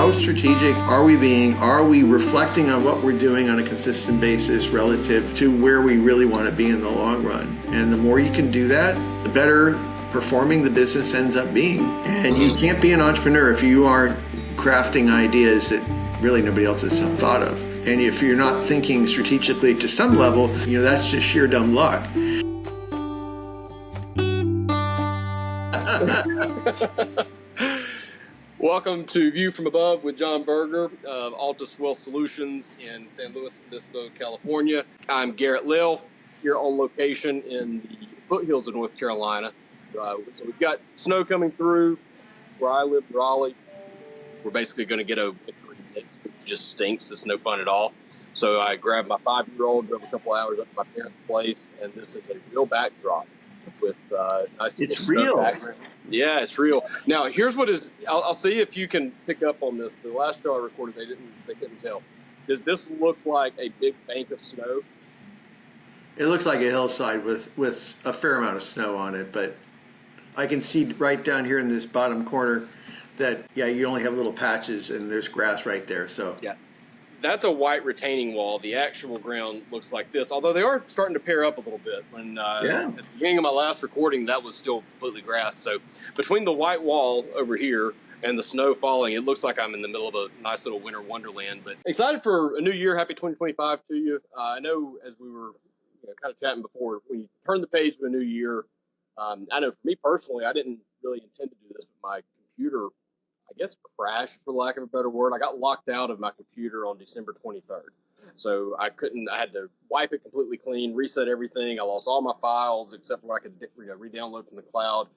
how strategic are we being? Are we reflecting on what we're doing on a consistent basis relative to where we really want to be in the long run? And the more you can do that, the better performing the business ends up being. And you can't be an entrepreneur if you aren't crafting ideas that really nobody else has thought of. And if you're not thinking strategically to some level, that's just sheer dumb luck. Welcome to View from Above with John Buerger of Altus Wealth Solutions in San Luis Obispo, California. I'm Garrett Lill, here on location in the foothills of North Carolina. So we've got snow coming through where I live in Raleigh. We're basically going to get a 3 days. It just stinks. It's no fun at all. So I grabbed my 5-year-old, drove a couple hours up to my parents' place, and this is a real backdrop with nice little snow background. Yeah, it's real. Now, here's what is. I'll see if you can pick up on this. The last show I recorded, they couldn't tell. Does this look like a big bank of snow? It looks like a hillside with a fair amount of snow on it, but I can see right down here in this bottom corner that, you only have little patches and there's grass right there. So yeah, that's a white retaining wall. The actual ground looks like this, although they are starting to pair up a little bit. When at the beginning of my last recording, that was still completely grass. So between the white wall over here and the snow falling, it looks like I'm in the middle of a nice little winter wonderland. But excited for a new year. Happy 2025 to you. I know as we were kind of chatting before, when you turn the page of a new year, I know for me personally, I didn't really intend to do this, but my computer, I guess, crashed, for lack of a better word. I got locked out of my computer on December 23rd. So I had to wipe it completely clean, reset everything. I lost all my files except for what I could re-download from the cloud.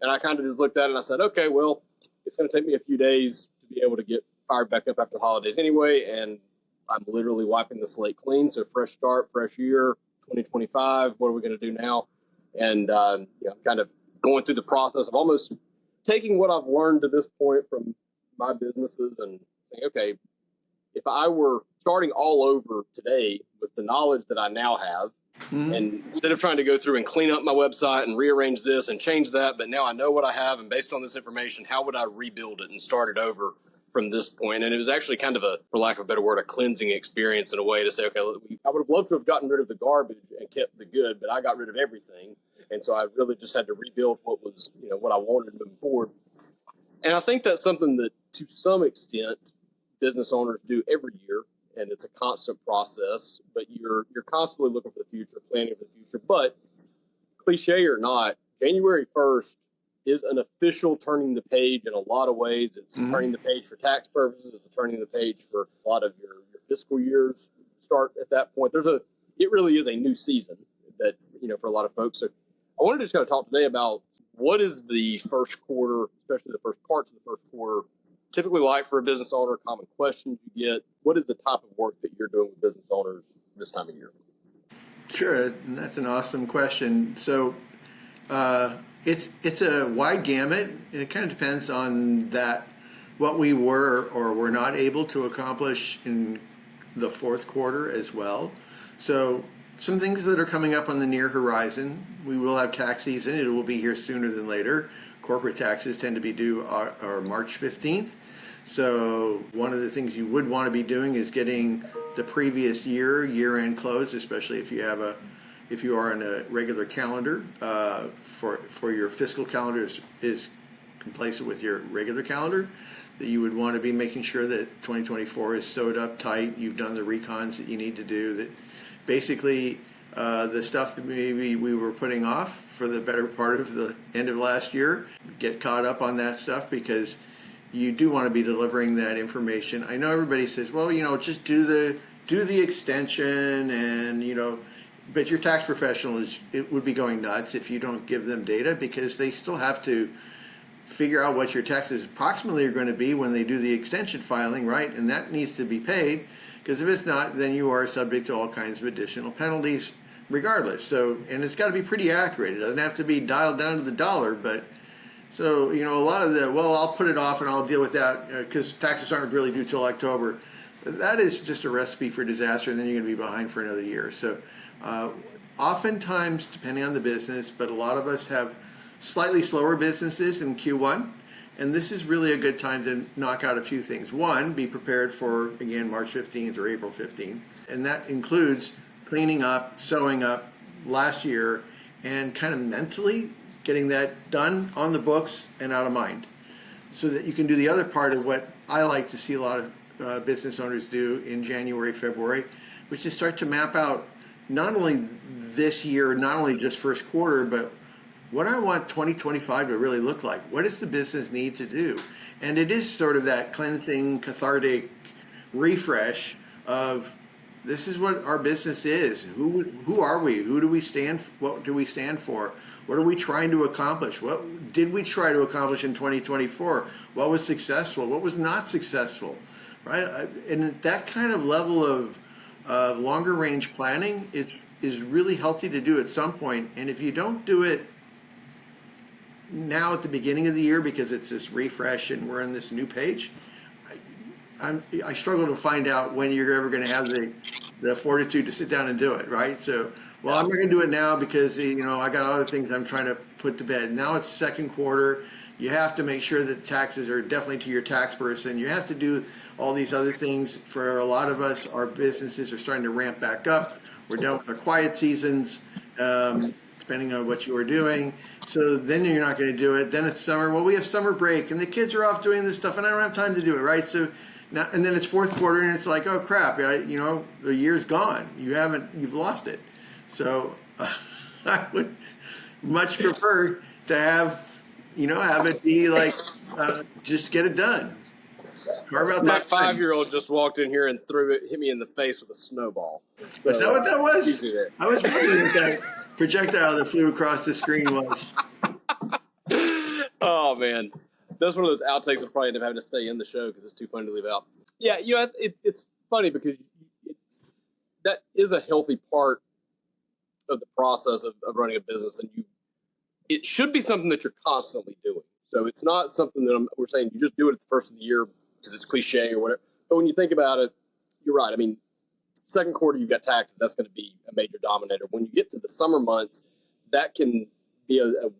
And I kind of just looked at it and I said, okay, well, it's going to take me a few days to be able to get fired back up after the holidays anyway. And I'm literally wiping the slate clean. So fresh start, fresh year, 2025. What are we going to do now? And I'm kind of going through the process of almost taking what I've learned to this point from my businesses and saying, okay, if I were starting all over today with the knowledge that I now have, and instead of trying to go through and clean up my website and rearrange this and change that, but now I know what I have, and based on this information, how would I rebuild it and start it over from this point? And it was actually kind of for lack of a better word, a cleansing experience in a way to say, okay, I would have loved to have gotten rid of the garbage and kept the good, but I got rid of everything. And so I really just had to rebuild what was, what I wanted moving forward. And I think that's something that to some extent business owners do every year. And it's a constant process, but you're constantly looking for the future, planning for the future. But cliche or not, January 1st is an official turning the page in a lot of ways. It's turning the page for tax purposes. It's turning the page for a lot of your fiscal years start at that point. It really is a new season that, for a lot of folks. So I wanted to just kind of talk today about what is the first quarter, especially the first parts of the first quarter, typically like for a business owner, common questions you get. What is the type of work that you're doing with business owners this time of year? Sure, and that's an awesome question. So it's a wide gamut, and it kind of depends on what we were or were not able to accomplish in the fourth quarter as well. So some things that are coming up on the near horizon. We will have tax season. It will be here sooner than later. Corporate taxes tend to be due March 15th. So one of the things you would want to be doing is getting the previous year-end close, especially if you are on a regular calendar for your fiscal calendar is complacent with your regular calendar. That you would want to be making sure that 2024 is sewed up tight. You've done the recons that you need to do. That basically the stuff that maybe we were putting off for the better part of the end of last year, get caught up on that stuff because you do want to be delivering that information. I know everybody says, well, just do the extension and, but your tax professional would be going nuts if you don't give them data because they still have to figure out what your taxes approximately are going to be when they do the extension filing, right? And that needs to be paid because if it's not, then you are subject to all kinds of additional penalties regardless. So, and it's got to be pretty accurate. It doesn't have to be dialed down to the dollar, but so, a lot of I'll put it off and I'll deal with that because taxes aren't really due till October. That is just a recipe for disaster, and then you're going to be behind for another year. So, oftentimes, depending on the business, but a lot of us have slightly slower businesses in Q1 And this is really a good time to knock out a few things. One, be prepared for, again, March 15th or April 15th. And that includes cleaning up, sewing up last year, and kind of mentally getting that done on the books and out of mind, so that you can do the other part of what I like to see a lot of business owners do in January, February, which is start to map out not only this year, not only just first quarter, but what I want 2025 to really look like. What does the business need to do? And it is sort of that cleansing, cathartic refresh of, this is what our business is. Who are we? Who do we stand? What do we stand for? What are we trying to accomplish? What did we try to accomplish in 2024? What was successful? What was not successful? Right? And that kind of level of longer range planning is really healthy to do at some point. And if you don't do it now at the beginning of the year because it's this refresh and we're on this new page, I struggle to find out when you're ever going to have the fortitude to sit down and do it, right? So, well, I'm not going to do it now because, I got other things I'm trying to put to bed. Now it's second quarter. You have to make sure that taxes are definitely to your tax person. You have to do all these other things. For a lot of us, our businesses are starting to ramp back up. We're done with our quiet seasons, depending on what you are doing. So then you're not going to do it. Then it's summer. Well, we have summer break and the kids are off doing this stuff and I don't have time to do it, right? So now, and then it's fourth quarter and it's like, oh crap, the year's gone. You've lost it. So I would much prefer to have it be like, just get it done. Carve out My that 5-year-old just walked in here and hit me in the face with a snowball. So, is that what that was? I was wondering what that projectile that flew across the screen was. Oh man, that's one of those outtakes I'll probably end up having to stay in the show because it's too funny to leave out. Yeah, it's funny because that is a healthy part of the process of running a business, and it should be something that you're constantly doing. So it's not something that we're saying you just do it at the first of the year because it's cliche or whatever. But when you think about it, you're right. I mean, second quarter, you've got taxes. That's going to be a major dominator. When you get to the summer months, that can be it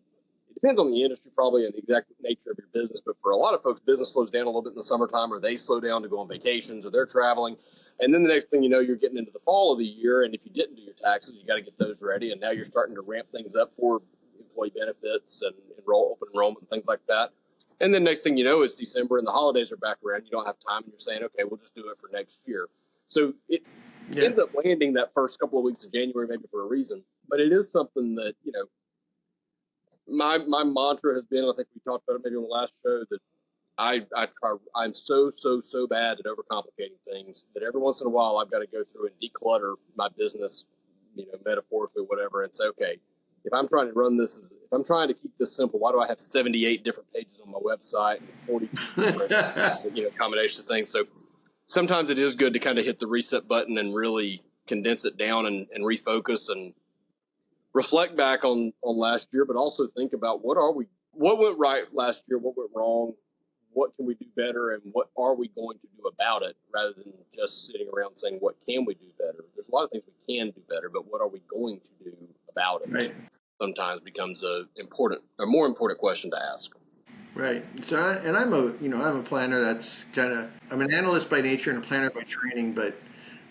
depends on the industry probably and the exact nature of your business. But for a lot of folks, business slows down a little bit in the summertime, or they slow down to go on vacations, or they're traveling. And then the next thing you know, you're getting into the fall of the year. And if you didn't do your taxes, you got to get those ready. And now you're starting to ramp things up for employee benefits and open enrollment and things like that. And then next thing you know, it's December and the holidays are back around. You don't have time and you're saying, okay, we'll just do it for next year. So it ends up landing that first couple of weeks of January, maybe for a reason. But it is something that, my mantra has been, I think we talked about it maybe on the last show, that I'm so bad at overcomplicating things that every once in a while I've got to go through and declutter my business, metaphorically, whatever, and say, okay, if I'm trying to run this, if I'm trying to keep this simple, why do I have 78 different pages on my website and 42 different, combinations of things? So sometimes it is good to kind of hit the reset button and really condense it down and refocus and reflect back on last year, but also think about what went right last year, what went wrong, what can we do better, and what are we going to do about it, rather than just sitting around saying, what can we do better? There's a lot of things we can do better, but what are we going to do about it? Right. Sometimes becomes a more important question to ask. Right. So, I'm a planner. I'm an analyst by nature and a planner by training, but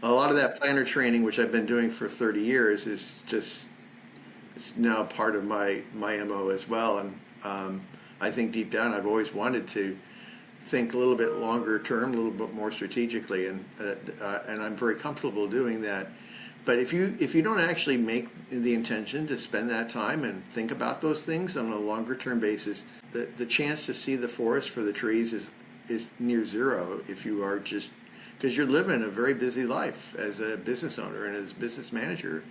a lot of that planner training, which I've been doing for 30 years, is just, it's now part of my MO as well. And I think deep down, I've always wanted to think a little bit longer term, a little bit more strategically, and I'm very comfortable doing that. But if you don't actually make the intention to spend that time and think about those things on a longer term basis, the chance to see the forest for the trees is near zero if you are just, because you're living a very busy life as a business owner and as a business manager.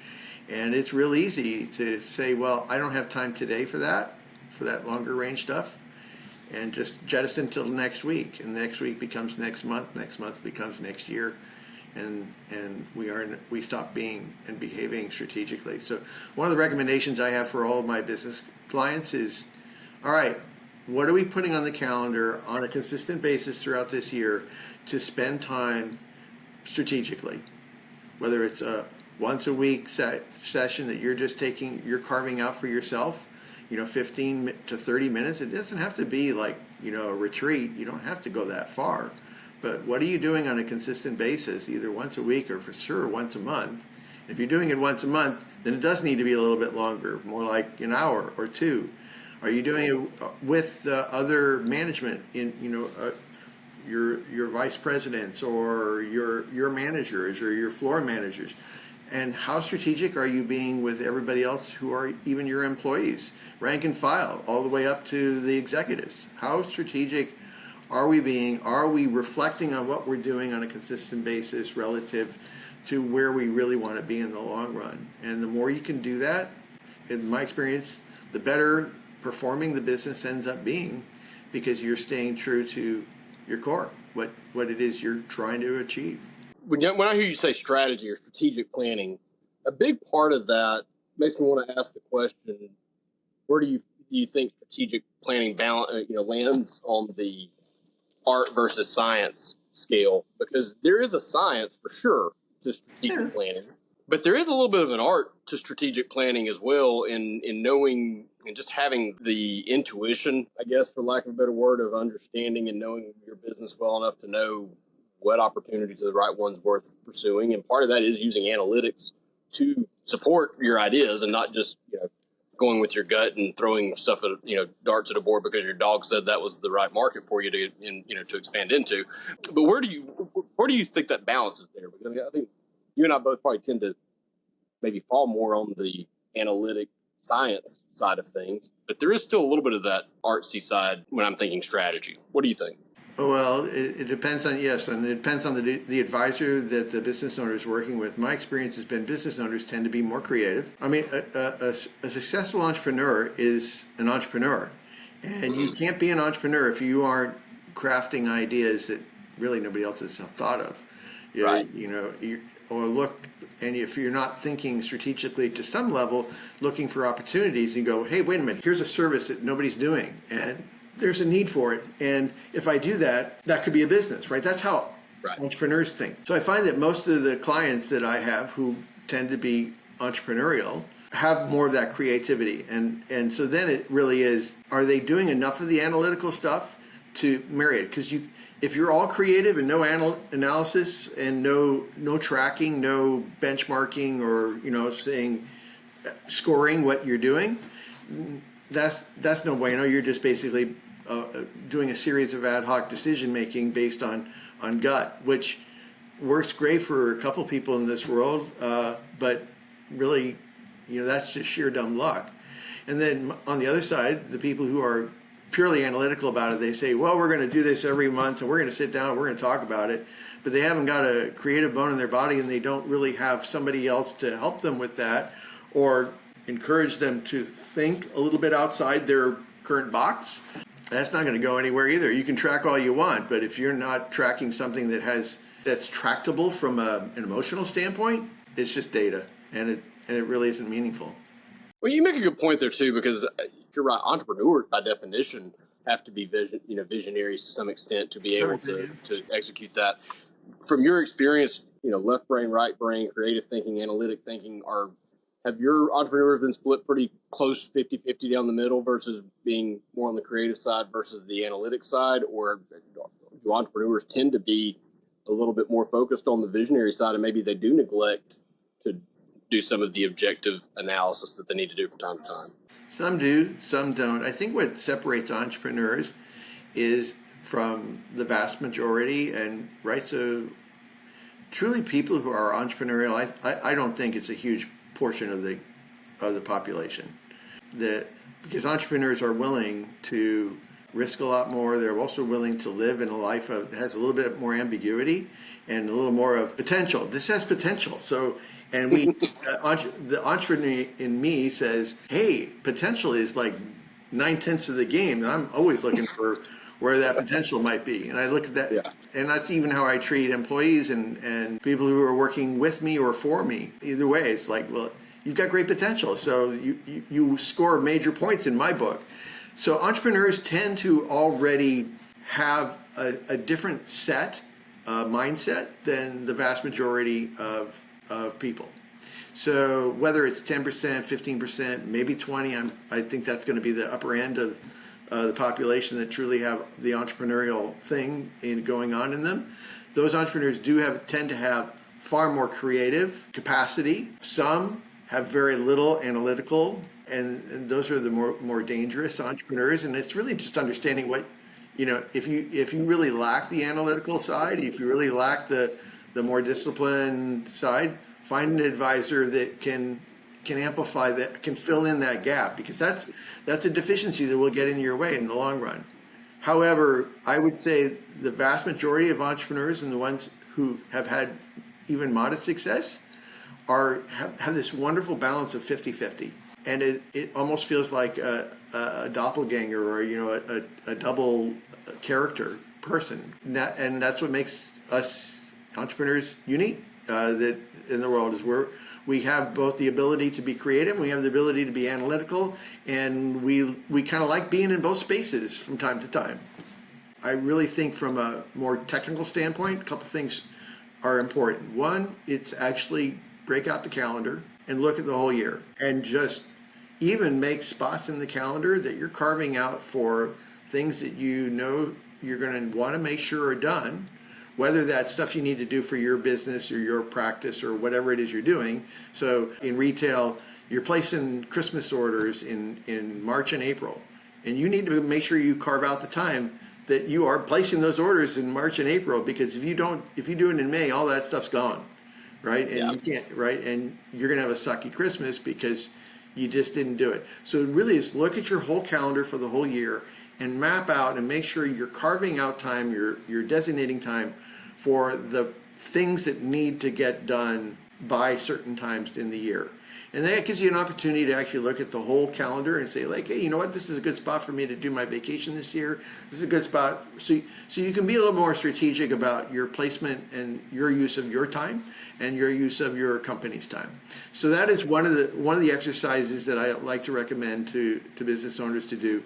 And it's real easy to say, well, I don't have time today for that longer range stuff, and just jettison till next week. And next week becomes next month becomes next year. And we stop being and behaving strategically. So one of the recommendations I have for all of my business clients is, all right, what are we putting on the calendar on a consistent basis throughout this year to spend time strategically? Whether it's a once a week session that you're carving out for yourself, 15 to 30 minutes. It doesn't have to be like, a retreat. You don't have to go that far. But what are you doing on a consistent basis, either once a week or for sure once a month? If you're doing it once a month, then it does need to be a little bit longer, more like an hour or two. Are you doing it with other management your vice presidents or your managers or your floor managers? And how strategic are you being with everybody else who are even your employees, rank and file, all the way up to the executives? How strategic are we being? Are we reflecting on what we're doing on a consistent basis relative to where we really want to be in the long run? And the more you can do that, in my experience, the better performing the business ends up being, because you're staying true to your core, what it is you're trying to achieve. When I hear you say strategy or strategic planning, a big part of that makes me want to ask the question: where do you think strategic planning lands on the art versus science scale? Because there is a science for sure to strategic planning, but there is a little bit of an art to strategic planning as well, in knowing and just having the intuition, I guess, for lack of a better word, of understanding and knowing your business well enough to know what opportunities are the right ones worth pursuing. And part of that is using analytics to support your ideas and not just, going with your gut and throwing stuff at, darts at a board because your dog said that was the right market for you to expand into. But where do you think that balance is there? Because I think you and I both probably tend to maybe fall more on the analytic science side of things, but there is still a little bit of that artsy side when I'm thinking strategy. What do you think? Well, it depends on, and it depends on the advisor that the business owner is working with. My experience has been business owners tend to be more creative. I mean, a successful entrepreneur is an entrepreneur, and you can't be an entrepreneur if you aren't crafting ideas that really nobody else has thought of. Right. And if you're not thinking strategically to some level, looking for opportunities, you go, hey, wait a minute, here's a service that nobody's doing, and there's a need for it. And if I do that, that could be a business, right? That's how entrepreneurs think. So I find that most of the clients that I have who tend to be entrepreneurial have more of that creativity. And so then it really is, are they doing enough of the analytical stuff to marry it? Because if you're all creative and no analysis and no tracking, no benchmarking or, saying, scoring what you're doing, that's no bueno. You're just basically doing a series of ad hoc decision making based on gut, which works great for a couple people in this world, but really, that's just sheer dumb luck. And then on the other side, the people who are purely analytical about it, they say, well, we're going to do this every month and we're going to sit down and we're going to talk about it, but they haven't got a creative bone in their body and they don't really have somebody else to help them with that or encourage them to think a little bit outside their current box. That's not going to go anywhere either. You can track all you want, but if you're not tracking something that's tractable from an emotional standpoint, it's just data, and it really isn't meaningful. Well, you make a good point there too, because you're right. Entrepreneurs, by definition, have to be visionaries to some extent to be able to execute that. From your experience, left brain, right brain, creative thinking, analytic thinking, have your entrepreneurs been split pretty close 50-50 down the middle versus being more on the creative side versus the analytic side? Or do entrepreneurs tend to be a little bit more focused on the visionary side and maybe they do neglect to do some of the objective analysis that they need to do from time to time? Some do, some don't. I think what separates entrepreneurs is from the vast majority, and so truly people who are entrepreneurial, I don't think it's a huge portion of the population, because entrepreneurs are willing to risk a lot more. They're also willing to live in a life that has a little bit more ambiguity and a little more of potential. This has potential. So, and the entrepreneur in me says, hey, potential is like 9/10 of the game. And I'm always looking for where that potential might be. And I look at that, and that's even how I treat employees and people who are working with me or for me. Either way, it's like, well, you've got great potential, so you score major points in my book. So entrepreneurs tend to already have a different mindset than the vast majority of people. So whether it's 10%, 15%, maybe 20, I think that's going to be the upper end of the population that truly have the entrepreneurial thing going on in them. Those entrepreneurs tend to have far more creative capacity. Some have very little analytical, and those are the more dangerous entrepreneurs. And it's really just understanding what, if you really lack the analytical side, if you really lack the more disciplined side, find an advisor that can amplify that, can fill in that gap, because that's a deficiency that will get in your way in the long run. However, I would say the vast majority of entrepreneurs, and the ones who have had even modest success, have this wonderful balance of 50-50. And it almost feels like a doppelganger, or a double character person. And that's what makes us entrepreneurs unique that in the world, is we have both the ability to be creative, and we have the ability to be analytical, and we kind of like being in both spaces from time to time. I really think from a more technical standpoint, a couple things are important. One, it's actually break out the calendar and look at the whole year, and just even make spots in the calendar that you're carving out for things that you're going to want to make sure are done, whether that's stuff you need to do for your business or your practice or whatever it is you're doing. So in retail, you're placing Christmas orders in March and April, and you need to make sure you carve out the time that you are placing those orders in March and April, because if you do it in May, all that stuff's gone, right? And you can't, right? And you're going to have a sucky Christmas because you just didn't do it. So it really is, look at your whole calendar for the whole year and map out and make sure you're carving out time, you're designating time for the things that need to get done by certain times in the year. And that gives you an opportunity to actually look at the whole calendar and say, like, hey, you know what, this is a good spot for me to do my vacation this year. This is a good spot. So you can be a little more strategic about your placement and your use of your time and your use of your company's time. So that is one of the exercises that I like to recommend to business owners to do.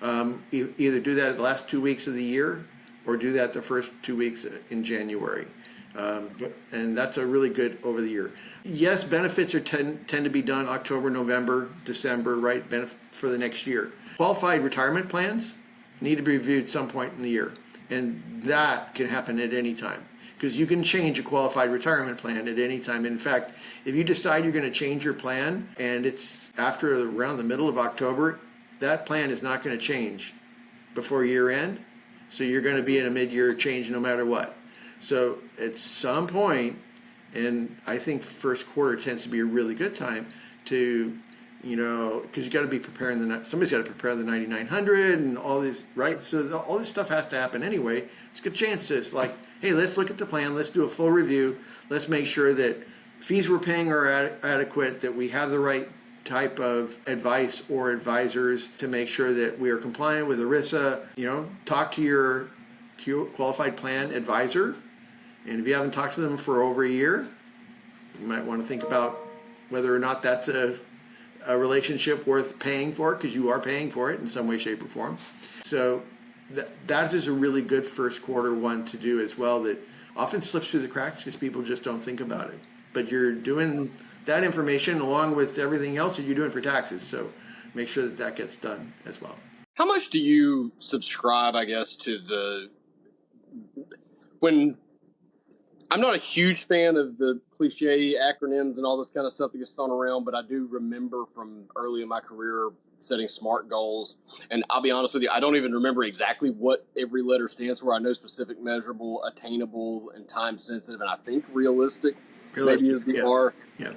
Either do that at the last 2 weeks of the year, or do that the first 2 weeks in January. And that's a really good over the year. Yes, benefits tend to be done October, November, December, right, for the next year. Qualified retirement plans need to be reviewed some point in the year. And that can happen at any time, because you can change a qualified retirement plan at any time. In fact, if you decide you're going to change your plan and it's after around the middle of October, that plan is not going to change before year end. So you're going to be in a mid-year change no matter what. So at some point, and I think first quarter tends to be a really good time to, because you got to be preparing somebody's got to prepare the 9900 and all this, right? So all this stuff has to happen anyway. It's a good chance to, it's like, hey, let's look at the plan. Let's do a full review. Let's make sure that fees we're paying are adequate, that we have the right type of advice or advisors to make sure that we are compliant with ERISA. Talk to your qualified plan advisor. And if you haven't talked to them for over a year, you might want to think about whether or not that's a relationship worth paying for, because you are paying for it in some way, shape, or form. So that is a really good first quarter one to do as well, that often slips through the cracks because people just don't think about it. But you're doing that information along with everything else that you're doing for taxes. So make sure that gets done as well. How much do you subscribe, I guess, to when I'm not a huge fan of the cliche acronyms and all this kind of stuff that gets thrown around, but I do remember from early in my career setting SMART goals. And I'll be honest with you, I don't even remember exactly what every letter stands for. I know specific, measurable, attainable, and time sensitive, and I think realistic maybe is the R. Yeah.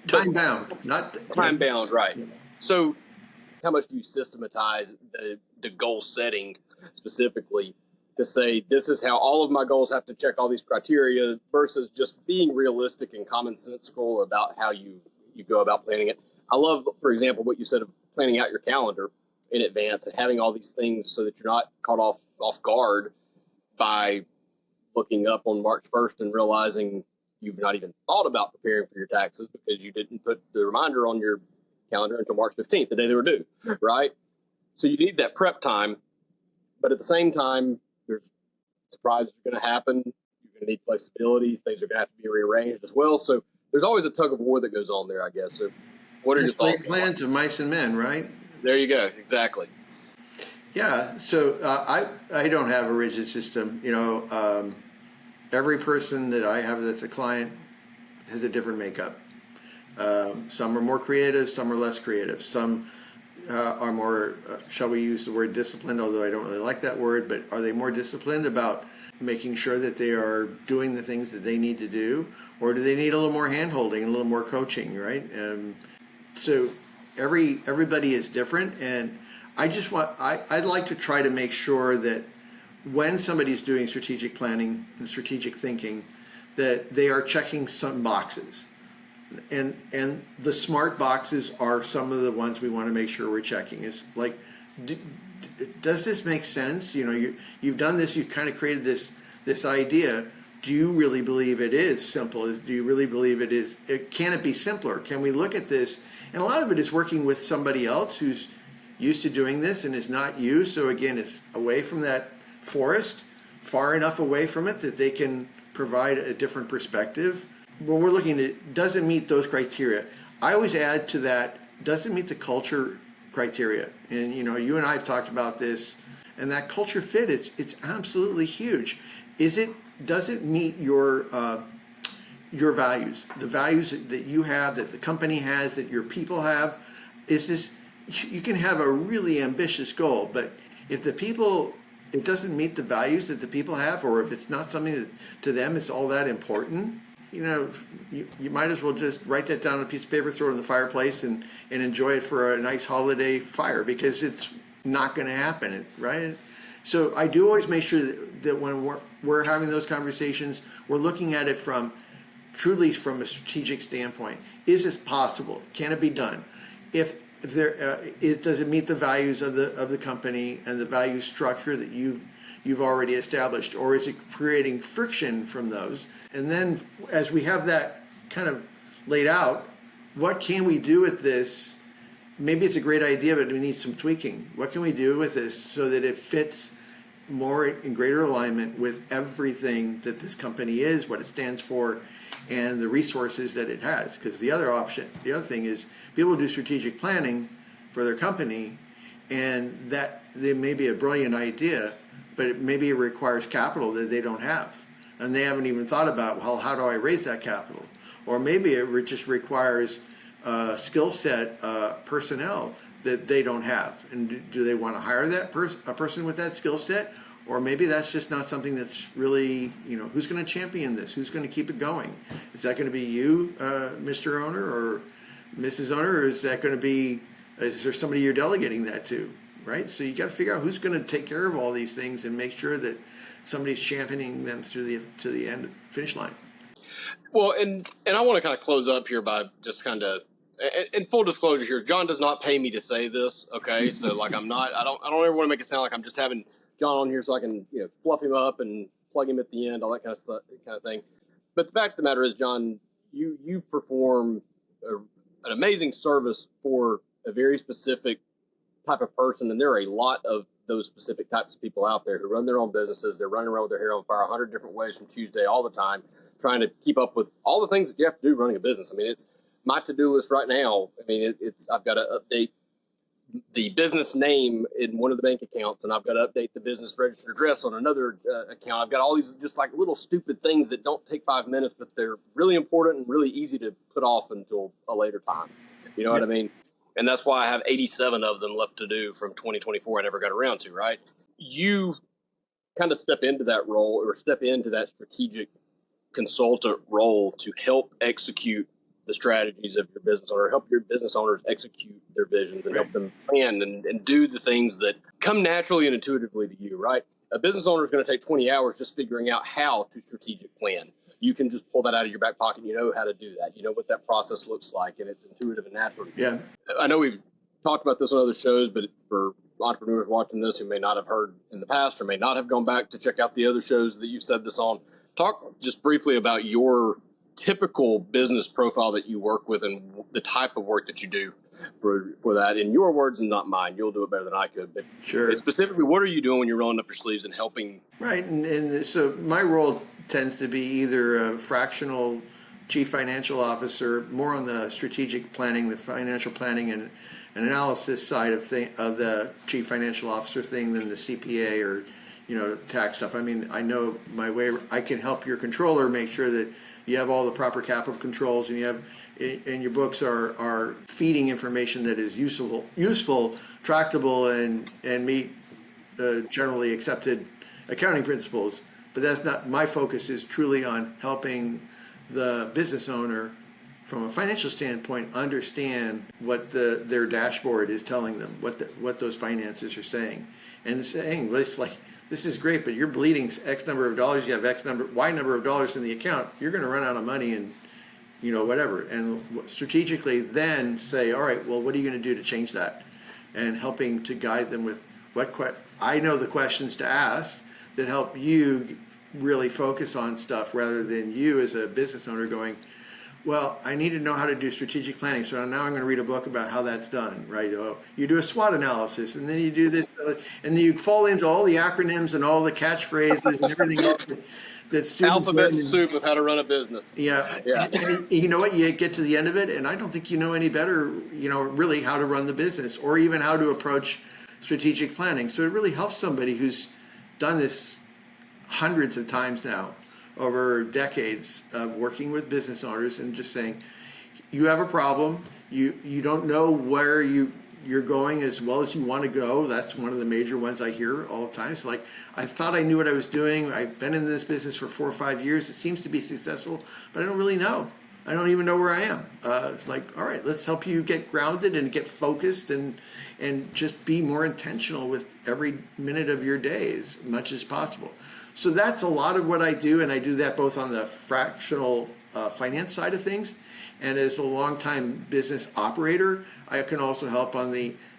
Time bound, not time bound, right. Yeah. So how much do you systematize the goal setting specifically to say this is how all of my goals have to check all these criteria, versus just being realistic and commonsensical about how you go about planning it? I love, for example, what you said of planning out your calendar in advance and having all these things so that you're not caught off guard by looking up on March 1st and realizing you've not even thought about preparing for your taxes because you didn't put the reminder on your calendar until March 15th, the day they were due, right? So you need that prep time, but at the same time, there's surprises are going to happen. You're going to need flexibility. Things are going to have to be rearranged as well. So there's always a tug of war that goes on there, I guess. So what are your thoughts? Plans of mice and men, right? There you go. Exactly. Yeah. So I don't have a rigid system. Every person that I have that's a client has a different makeup. Some are more creative, some are less creative. Some are more, shall we use the word disciplined, although I don't really like that word, but are they more disciplined about making sure that they are doing the things that they need to do? Or do they need a little more hand-holding and a little more coaching, right? So everybody is different, and I'd like to try to make sure that when somebody's doing strategic planning and strategic thinking, that they are checking some boxes. And the smart boxes are some of the ones we want to make sure we're checking. Is like, does this make sense? You've done this, you've kind of created this idea. Do you really believe it is simple? Do you really believe it is? Can it be simpler? Can we look at this? And a lot of it is working with somebody else who's used to doing this and is not you. So again, it's away from that forest, far enough away from it that they can provide a different perspective. When we're looking at, does it meet those criteria? I always add to that, does it meet the culture criteria? And you and I have talked about this, and that culture fit, it's absolutely huge. Does it meet your values, the values that you have, that the company has, that your people have? You can have a really ambitious goal, but if it doesn't meet the values that the people have, or if it's not something that to them is all that important, you might as well just write that down on a piece of paper, throw it in the fireplace, and enjoy it for a nice holiday fire, because it's not going to happen, right? So I do always make sure that when we're having those conversations, we're looking at it truly from a strategic standpoint. Is this possible? Can it be done? Does it meet the values of the company and the value structure that you've already established, or is it creating friction from those? And then as we have that kind of laid out, what can we do with this? Maybe it's a great idea, but we need some tweaking. What can we do with this so that it fits more in greater alignment with everything that this company is, what it stands for, and the resources that it has? Because the other thing is, people do strategic planning for their company, and that they may be a brilliant idea, but maybe it requires capital that they don't have. And they haven't even thought about, well, how do I raise that capital? Or maybe it just requires skill set personnel that they don't have. And do they want to hire a person with that skill set? Or maybe that's just not something that's really, who's going to champion this? Who's going to keep it going? Is that going to be you, Mr. Owner or Mrs. Owner? Or is that going to be, is there somebody you're delegating that to, right? So you got to figure out who's going to take care of all these things and make sure that somebody's championing them to the end finish line. Well, and I want to kind of close up here by just kind of, in full disclosure here, John does not pay me to say this, okay? So like I don't ever want to make it sound like I'm just having John on here so I can fluff him up and plug him at the end, all that kind of stuff, kind of thing. But the fact of the matter is, John, you perform an amazing service for a very specific type of person, and there are a lot of those specific types of people out there who run their own businesses. They're running around with their hair on fire 100 different ways from Tuesday all the time, trying to keep up with all the things that you have to do running a business. I mean, it's my to-do list right now. I mean, I've got to update the business name in one of the bank accounts, and I've got to update the business registered address on another account. I've got all these just like little stupid things that don't take 5 minutes, but they're really important and really easy to put off until a later time. You know what I mean? And that's why I have 87 of them left to do from 2024 I never got around to, right? You kind of step into that role, or step into that strategic consultant role to help execute the strategies of your business owner, help your business owners execute their visions, and help them plan and do the things that come naturally and intuitively to you, right? A business owner is going to take 20 hours just figuring out how to strategic plan. You can just pull that out of your back pocket. You know how to do that. You know what that process looks like, and it's intuitive and natural. Yeah. I know we've talked about this on other shows, but for entrepreneurs watching this who may not have heard in the past or may not have gone back to check out the other shows that you've said this on, talk just briefly about your typical business profile that you work with and the type of work that you do for that, in your words and not mine. You'll do it better than I could. But sure. Specifically, what are you doing when you're rolling up your sleeves and helping? Right. And so my role tends to be either a fractional chief financial officer, more on the strategic planning, the financial planning and analysis side of the chief financial officer thing than the CPA or tax stuff. I mean, I know my way. I can help your controller make sure that you have all the proper capital controls and and your books are feeding information that is useful, tractable, and meet generally accepted accounting principles. But that's not my focus. Is truly on helping the business owner from a financial standpoint understand what their dashboard is telling them, what those finances are saying, and saying, well, it's like, this is great, but you're bleeding X number of dollars, you have Y number of dollars in the account, you're going to run out of money and whatever. And strategically then say, all right, well, what are you going to do to change that? And helping to guide them with I know the questions to ask that help you really focus on stuff, rather than you as a business owner going, well, I need to know how to do strategic planning, so now I'm going to read a book about how that's done, right? You do a SWOT analysis, and then you do this, and then you fall into all the acronyms and all the catchphrases and everything else that students alphabet soup of how to run a business. Yeah. And you know what? You get to the end of it, and I don't think you know any better, really how to run the business or even how to approach strategic planning. So it really helps somebody who's done this hundreds of times now, over decades of working with business owners, and just saying, you have a problem, you don't know where you're going as well as you want to go. That's one of the major ones I hear all the time. It's like, I thought I knew what I was doing. I've been in this business for 4 or 5 years. It seems to be successful, but I don't really know. I don't even know where I am. It's like, all right, let's help you get grounded and get focused and just be more intentional with every minute of your day as much as possible. So that's a lot of what I do, and I do that both on the fractional finance side of things, and as a longtime business operator, I can also help on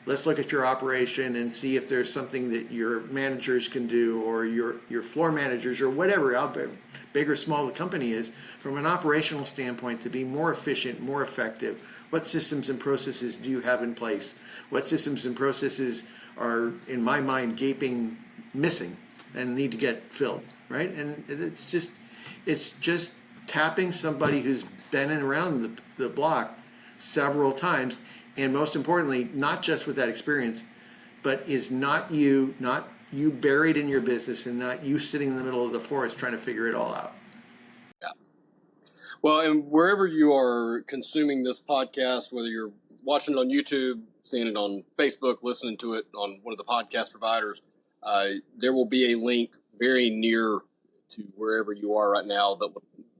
let's look at your operation and see if there's something that your managers can do, or your floor managers, or whatever, how big or small the company is, from an operational standpoint, to be more efficient, more effective. What systems and processes do you have in place? What systems and processes are, in my mind, gaping missing and need to get filled, right? And it's just tapping somebody who's been around the block several times, and most importantly, not just with that experience, but is not you buried in your business, and not you sitting in the middle of the forest trying to figure it all out. Yeah. Well, and wherever you are consuming this podcast, whether you're watching it on YouTube, seeing it on Facebook, listening to it on one of the podcast providers, there will be a link very near to wherever you are right now that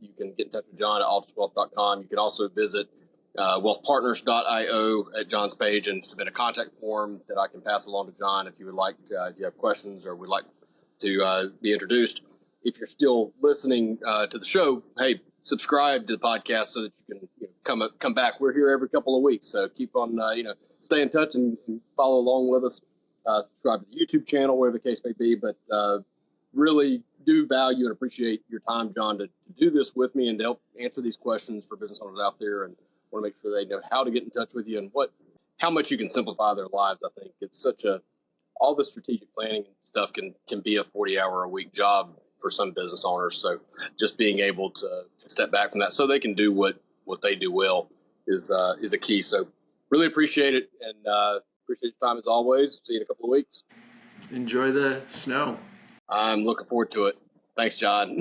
you can get in touch with John at altuswealth.com. You can also visit wealthpartners.io at John's page and submit a contact form that I can pass along to John if you would like, if you have questions or would like to be introduced. If you're still listening to the show, hey, subscribe to the podcast so that you can come back. We're here every couple of weeks, so keep on stay in touch and follow along with us. Subscribe to the YouTube channel, whatever the case may be. But really do value and appreciate your time, John, to do this with me and to help answer these questions for business owners out there, and want to make sure they know how to get in touch with you and how much you can simplify their lives. I think it's all the strategic planning stuff can be a 40-hour-a-week job for some business owners. So just being able to step back from that so they can do what they do well is a key. So really appreciate it, and appreciate your time as always. See you in a couple of weeks. Enjoy the snow. I'm looking forward to it. Thanks, John.